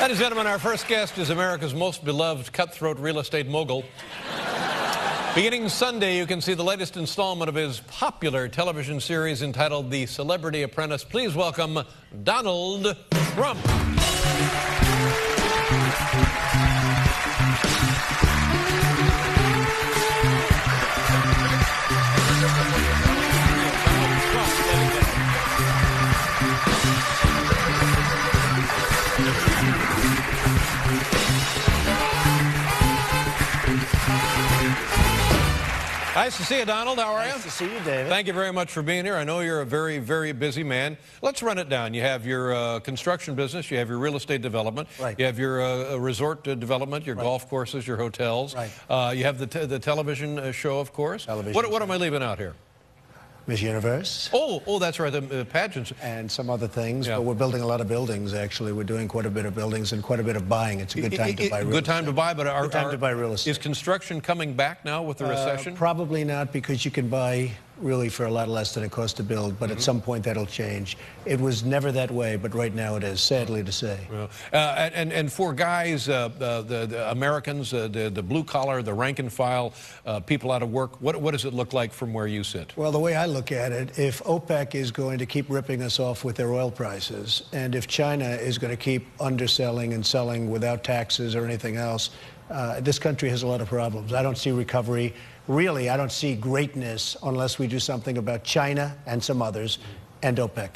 Ladies and gentlemen, our first guest is America's most beloved cutthroat real estate mogul. Beginning Sunday, you can see the latest installment of his popular television series entitled The Celebrity Apprentice. Please welcome Donald Trump. Nice to see you, Donald. How are you? Nice to see you, David. Thank you very much for being here. I know you're a very, very busy man. Let's run it down. You have your construction business. You have your real estate development. Right. You have your resort development, your golf courses, your hotels. Right. You have the television show, of course. What am I leaving out here? Miss Universe. Oh, that's right, the pageants. And some other things, Yeah. but we're building a lot of buildings, actually. We're doing quite a bit of buildings and quite a bit of buying. It's a good time to buy real estate. Good time to buy, but good time to buy real estate. Is construction coming back now with the recession? Probably not, because you can buy really for a lot less than it costs to build, but at some point that'll change. It was never that way, but right now it is, sadly to say. Well, and for guys, the Americans, the blue collar, the rank and file, people out of work, what does it look like from where you sit? Well, the way I look at it, if OPEC is going to keep ripping us off with their oil prices, and if China is going to keep underselling and selling without taxes or anything else, this country has a lot of problems. I don't see recovery. Really, I don't see greatness unless we do something about China and some others and OPEC.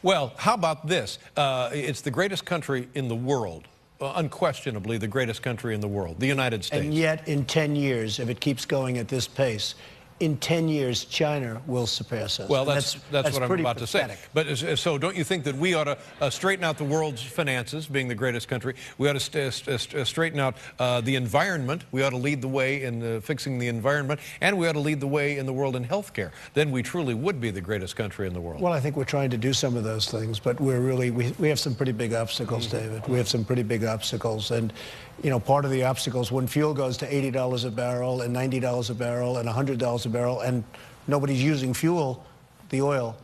Well, how about this? It's the greatest country in the world. Unquestionably the greatest country in the world, the United States. And yet, in 10 years, if it keeps going at this pace, in 10 years, China will surpass us. Well, that's what I'm about pathetic. to say. But so don't you think that we ought to straighten out the world's finances, being the greatest country? We ought to straighten out the environment. We ought to lead the way in fixing the environment, and we ought to lead the way in the world in health care. Then we truly would be the greatest country in the world. Well, I think we're trying to do some of those things, but we're really, we have some pretty big obstacles, David. We have some pretty big obstacles. And, you know, part of the obstacles, when fuel goes to $80 a barrel and $90 a barrel and $100 a barrel and nobody's using fuel, the oil,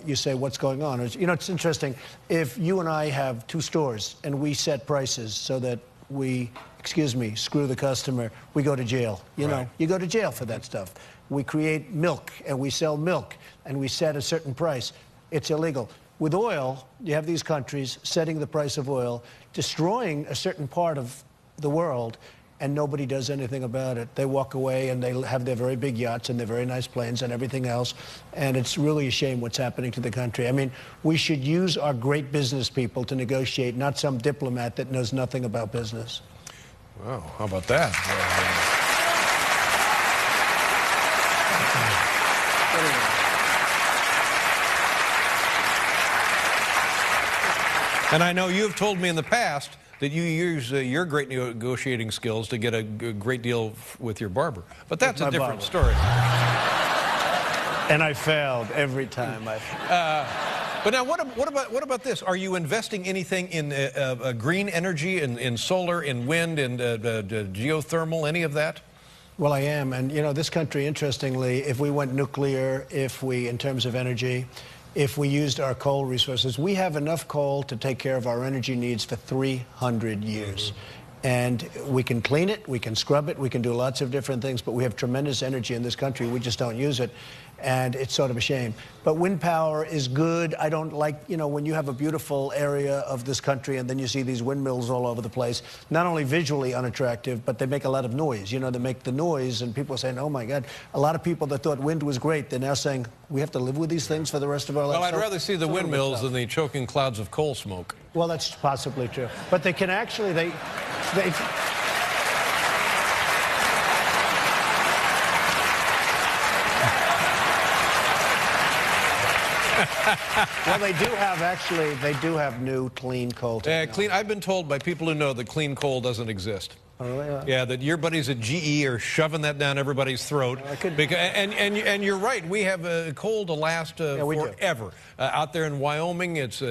you say, what's going on? You know, it's interesting. If you and I have two stores and we set prices so that we, screw the customer, we go to jail. You know, you go to jail for that stuff. We create milk and we sell milk and we set a certain price. It's illegal. With oil, you have these countries setting the price of oil, destroying a certain part of the world, and nobody does anything about it. They walk away and they have their very big yachts and their very nice planes and everything else, and it's really a shame what's happening to the country. I mean, we should use our great business people to negotiate, not some diplomat that knows nothing about business. Wow, how about that? And I know you've told me in the past that you use your great negotiating skills to get a great deal with your barber. But that's a different story. And I failed every time. But now, what about this? Are you investing anything in green energy, in solar, in wind, in geothermal, any of that? Well, I am. And, you know, this country, interestingly, if we went nuclear, in terms of energy, if we used our coal resources, we have enough coal to take care of our energy needs for 300 years. And we can clean it, we can scrub it, we can do lots of different things, but we have tremendous energy in this country. We just don't use it. And it's sort of a shame. But wind power is good. I don't like, you know, when you have a beautiful area of this country and then you see these windmills all over the place, not only visually unattractive, but they make a lot of noise. You know, they make the noise and people are saying, oh my God. A lot of people that thought wind was great, they're now saying, we have to live with these things for the rest of our lives. Well, I'd rather see the windmills than the choking clouds of coal smoke. Well, that's possibly true. But they can actually, they well, they do have new clean coal technology. I've been told by people who know that clean coal doesn't exist. Oh, really? Yeah, that your buddies at GE are shoving that down everybody's throat. And you're right. We have coal to last forever. Out there in Wyoming, it's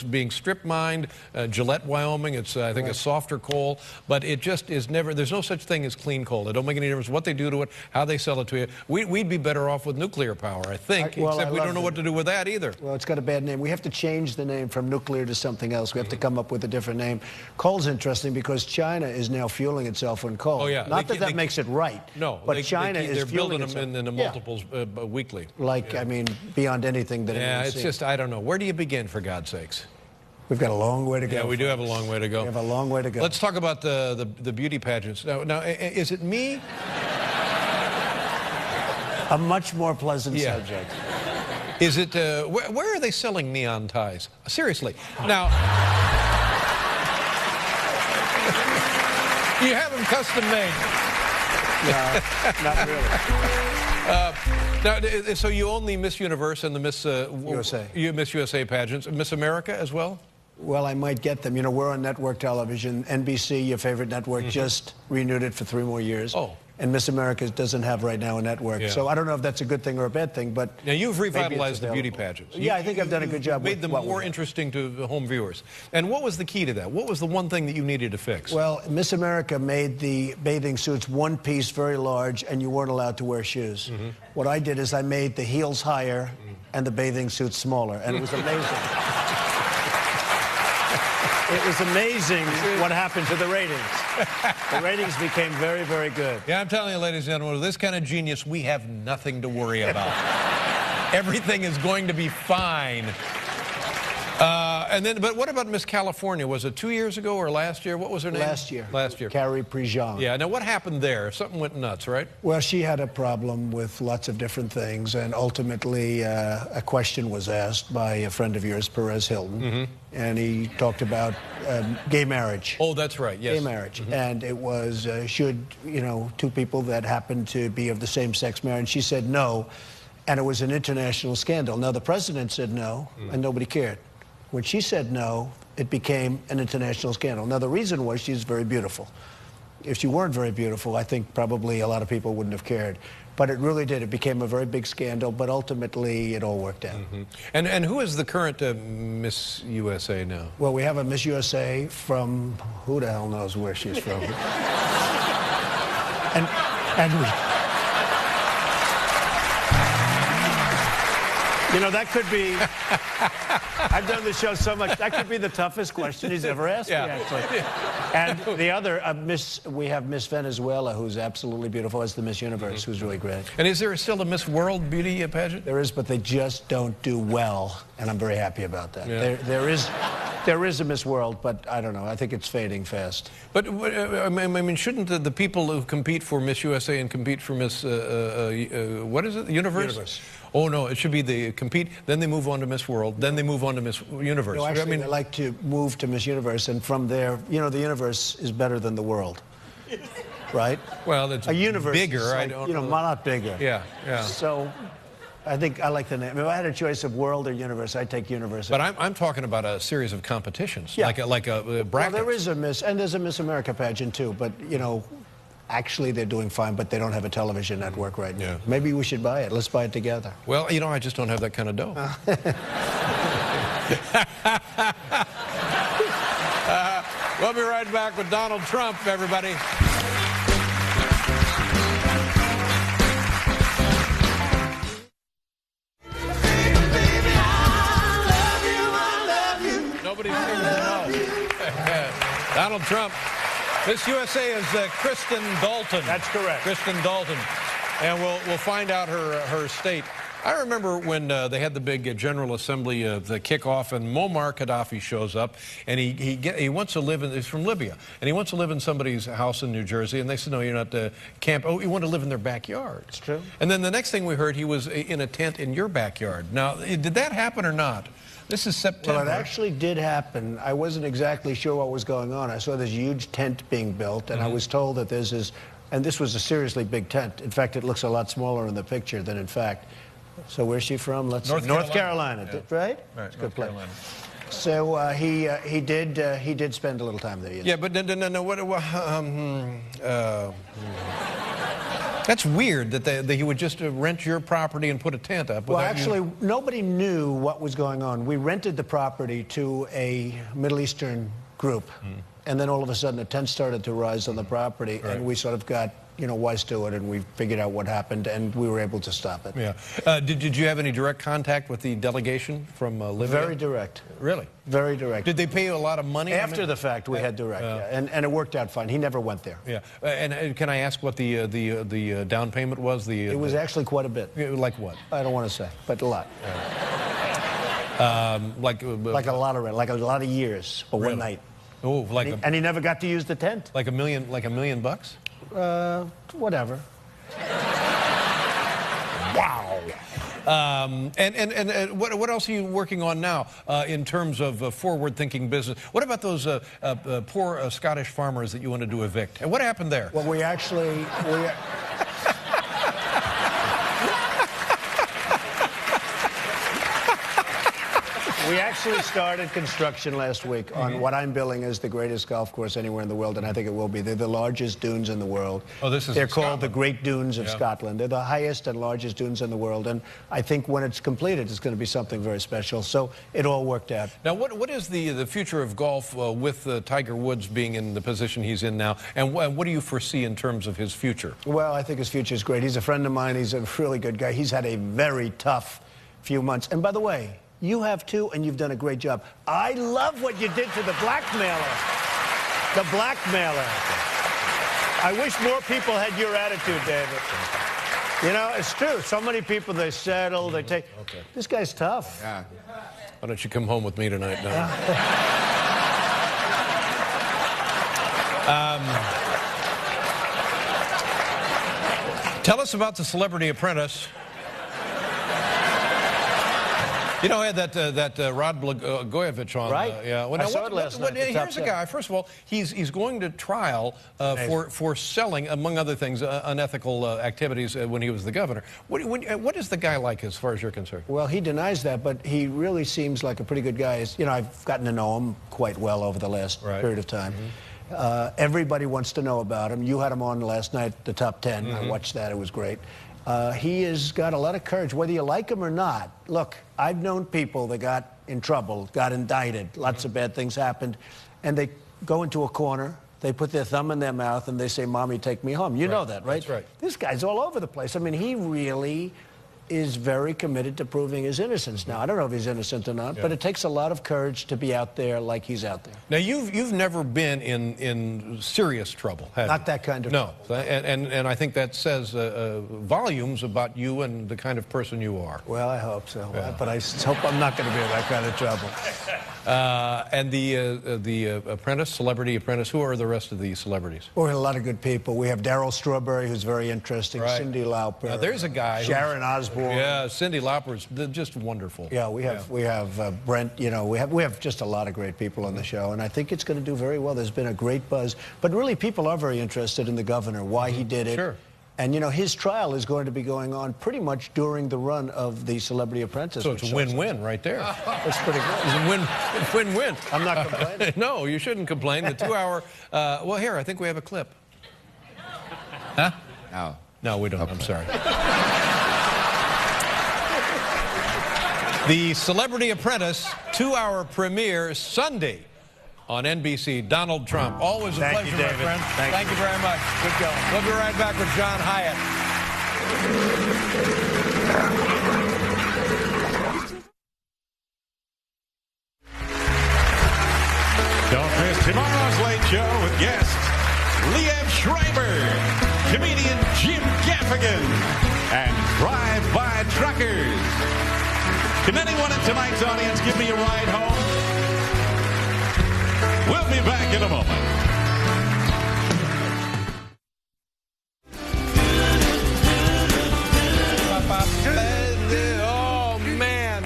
being strip mined. Gillette, Wyoming, it's I think a softer coal, but it just is never. There's no such thing as clean coal. It don't make any difference what they do to it, how they sell it to you. We'd be better off with nuclear power, I think. Except we don't know what to do with that either. Well, it's got a bad name. We have to change the name from nuclear to something else. We have to come up with a different name. Coal's interesting because China is now fueling itself on coal. Oh, yeah. Not that makes it right. No, but China is they're fueling building them in the multiples weekly. Like, I mean, beyond anything that yeah, it's just, I don't know. Where do you begin, for God's sakes? We've got a long way to go. Yeah, we do have a long way to go. We have a long way to go. Let's talk about the beauty pageants. Now, is it me? A much more pleasant subject. Is it, where are they selling neon ties? Seriously. Now, you have them custom made. No, not really. Now, so you own the Miss Universe and the Miss USA. Miss USA pageants. Miss America as well? Well, I might get them. You know, we're on network television. NBC, your favorite network, just renewed it for 3 more years. Oh. And Miss America doesn't have right now a network. So I don't know if that's a good thing or a bad thing, but... Now, you've revitalized the beauty pageants. Yeah, I think I've done a good job. Made them more interesting to the home viewers. And what was the key to that? What was the one thing that you needed to fix? Well, Miss America made the bathing suits one piece, very large, and you weren't allowed to wear shoes. What I did is I made the heels higher and the bathing suits smaller, and it was amazing. It was amazing what happened to the ratings. The ratings became very, very good. Yeah, I'm telling you, ladies and gentlemen, with this kind of genius, we have nothing to worry about. Everything is going to be fine. But what about Miss California? Was it 2 years ago or last year? What was her name? Last year. Last year. Carrie Prejean. Yeah. Now, what happened there? Something went nuts, right? Well, she had a problem with lots of different things, and ultimately a question was asked by a friend of yours, Perez Hilton, and he talked about gay marriage. Oh, that's right. Yes. Gay marriage. And it was, should, you know, 2 people that happened to be of the same sex marry? And she said no, and it was an international scandal. Now, the president said no, and nobody cared. When she said no, it became an international scandal. Now, the reason was she's very beautiful. If she weren't very beautiful, I think probably a lot of people wouldn't have cared. But it really did. It became a very big scandal, but ultimately it all worked out. And who is the current Miss USA now? Well, we have a Miss USA from, who the hell knows where she's from. and we... You know, that could be, I've done the show so much, that could be the toughest question he's ever asked me, actually. And the other, we have Miss Venezuela, who's absolutely beautiful, as the Miss Universe, who's really great. And is there still a Miss World beauty pageant? There is, but they just don't do well, and I'm very happy about that. Yeah. There is a Miss World, but I don't know, I think it's fading fast. But, I mean, shouldn't the people who compete for Miss USA and compete for Miss, what is it, the Universe? Oh, no, it should be they compete, then they move on to Miss World, then they move on to Miss Universe. No, actually, they like to move to Miss Universe, and from there, you know, the universe is better than the world, right? Well, it's a universe bigger. Like, I don't know. Not bigger. Yeah, yeah. So I think I like the name. If I had a choice of world or universe, I'd take universe. But I'm talking about a series of competitions, like a bracket. Well, there is a Miss, and there's a Miss America pageant, too, but, you know, actually, they're doing fine, but they don't have a television network right now. Maybe we should buy it. Let's buy it together. Well, you know, I just don't have that kind of dough. We'll be right back with Donald Trump, everybody. Nobody seems to know. Donald Trump. Miss USA is Kristen Dalton. That's correct. Kristen Dalton. And we'll find out her state. I remember when they had the big General Assembly, the kickoff, and Muammar Gaddafi shows up, and he wants to live in, he's from Libya, and he wants to live in somebody's house in New Jersey, and they said, no, you're not camp. Oh, you want to live in their backyard. It's true. And then the next thing we heard, he was in a tent in your backyard. Now, did that happen or not? This is September. Well, it actually did happen. I wasn't exactly sure what was going on. I saw this huge tent being built, and I was told that there's this, and this was a seriously big tent. In fact, it looks a lot smaller in the picture than in fact. So where's she from? Let's see. North Carolina. Yeah. Right? Right. It's a good place. So he did spend a little time there. Yes. Yeah, but no. That's weird that he would just rent your property and put a tent up. Well, actually, nobody knew what was going on. We rented the property to a Middle Eastern group, and then all of a sudden a tent started to rise on the property, and we sort of got, wise to it, and we figured out what happened, and we were able to stop it. Yeah. Did you have any direct contact with the delegation from Libya? Very direct. Really? Very direct. Did they pay you a lot of money? After the fact, we had direct, and it worked out fine. He never went there. Yeah. And can I ask what the down payment was? It was actually quite a bit. Like what? I don't want to say, but a lot. Like a lot of rent, like a lot of years for one night. Oh, and he never got to use the tent. Like $1 million bucks? Whatever. Wow. And what else are you working on now in terms of forward-thinking business? What about those poor Scottish farmers that you wanted to evict? And what happened there? Well, we actually started construction last week on what I'm billing as the greatest golf course anywhere in the world, and I think it will be. They're the largest dunes in the world. Oh, this is They're called the Great Dunes of Scotland. They're the highest and largest dunes in the world, and I think when it's completed, it's going to be something very special. So it all worked out. Now, what is the future of golf with Tiger Woods being in the position he's in now, and what do you foresee in terms of his future? Well, I think his future is great. He's a friend of mine. He's a really good guy. He's had a very tough few months. And by the way, you have too, and you've done a great job. I love what you did to the blackmailer. The blackmailer. I wish more people had your attitude, David. It's true. So many people, they settle, they take... Okay. This guy's tough. Yeah. Why don't you come home with me tonight, Don? Tell us about the Celebrity Apprentice. I had that Rod Blagojevich on. Right. Yeah. Well, I saw it last night. Here's a guy. First of all, he's going to trial for selling, among other things, unethical activities when he was the governor. What is the guy like, as far as you're concerned? Well, he denies that, but he really seems like a pretty good guy. I've gotten to know him quite well over the last period of time. Everybody wants to know about him. You had him on last night, the top 10. I watched that. It was great. He has got a lot of courage, whether you like him or not. Look, I've known people that got in trouble, got indicted, lots of bad things happened, and they go into a corner, they put their thumb in their mouth, and they say, "Mommy, take me home." You know that, right? That's right. This guy's all over the place. I mean, he really is very committed to proving his innocence. Now, I don't know if he's innocent or not, but it takes a lot of courage to be out there like he's out there. Now, you've never been in serious trouble, have you? Not that kind of trouble. No, and I think that says volumes about you and the kind of person you are. Well, I hope so, but I hope I'm not going to be in that kind of trouble. And the apprentice, Celebrity Apprentice, who are the rest of the celebrities? Well, we have a lot of good people. We have Darryl Strawberry, who's very interesting, Cyndi Lauper. Now, there's a guy. Sharon Osbourne. Yeah, Cyndi Lauper's just wonderful. Yeah, we have Brent. We have just a lot of great people on the show, and I think it's going to do very well. There's been a great buzz, but really, people are very interested in the governor, why he did it. Sure. And, his trial is going to be going on pretty much during the run of the Celebrity Apprentice. So it's a win-win right there. That's pretty good. It's a win-win. I'm not complaining. No, you shouldn't complain. The 2-hour... well, here, I think we have a clip. Huh? No. No, we don't. Okay. I'm sorry. The Celebrity Apprentice 2-hour premiere Sunday on NBC. Donald Trump. Always a pleasure, David. my friend. Thank you very much. Good going. We'll be right back with John Hyatt. Don't miss tomorrow's Late Show with guests Liev Schreiber, comedian Jim Gaffigan, and drive-by truckers. Can anyone in tonight's audience give me a ride home? We'll be back in a moment. Oh, man.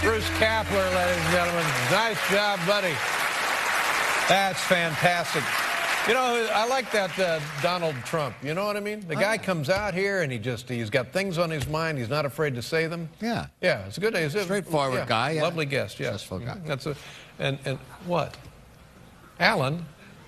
Bruce Kapler, ladies and gentlemen. Nice job, buddy. That's fantastic. I like that Donald Trump. You know what I mean? The guy comes out here and he's got things on his mind. He's not afraid to say them. Yeah. Yeah, it's a good day. Straightforward guy. Yeah. Lovely guest, yeah. Successful guy. That's And what? Alan,